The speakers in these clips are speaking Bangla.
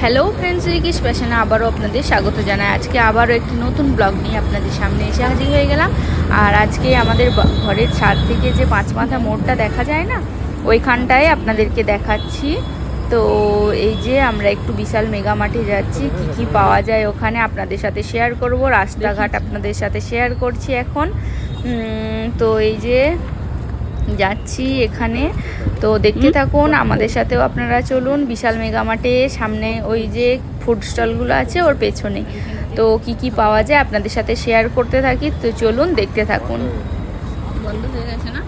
হ্যালো ফ্রেন্ডস, রিকিশ ফ্যাশনে আবারও আপনাদের স্বাগত জানাই। আজকে আবারও একটি নতুন ব্লগ নিয়ে আপনাদের সামনে এসে হাজির হয়ে গেলাম। আর আজকে আমাদের ঘরের ছাদ থেকে যে পাঁচ মাথা মোড়টা দেখা যায় না, ওইখানটায় আপনাদেরকে দেখাচ্ছি। তো এই যে আমরা একটু বিশাল মেগা মার্টে যাচ্ছি, কি কি পাওয়া যায় ওখানে আপনাদের সাথে শেয়ার করব। রাস্তাঘাট আপনাদের সাথে শেয়ার করছি এখন। তো এই যে যাচ্ছি এখানে, তো দেখতে থাকুন আমাদের সাথেও, আপনারা চলুন। বিশাল মেগা মার্টে সামনে ওই যে ফুড স্টলগুলো আছে ওর পেছনে, তো কি কি পাওয়া যায় আপনাদের সাথে শেয়ার করতে থাকি। তো চলুন দেখতে থাকুন। বন্ধ হয়ে গেছে না?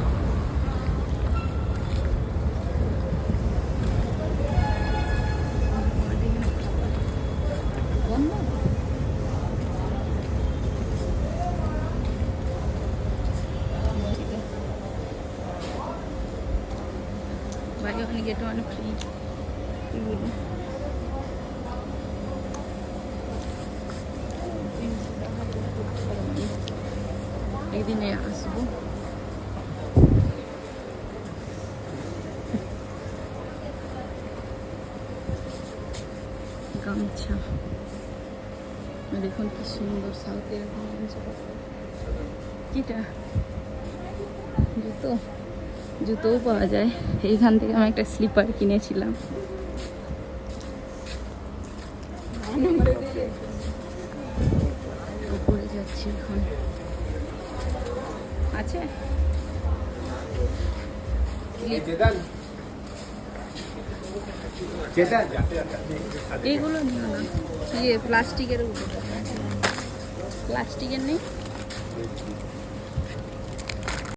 ওখানে গেট ওয়ান ফ্রি, এগুলো একদিনে আসবো। গামছা দেখুন কি সুন্দর, সাউথের কিটা জুতো, জুতোও পাওয়া যায়। এইখান থেকে আমি একটা স্লিপার কিনেছিলাম। উপরে যাচ্ছি এখন, আছে এইগুলো নিও না, ইয়ে প্লাস্টিকের, প্লাস্টিকের নেই।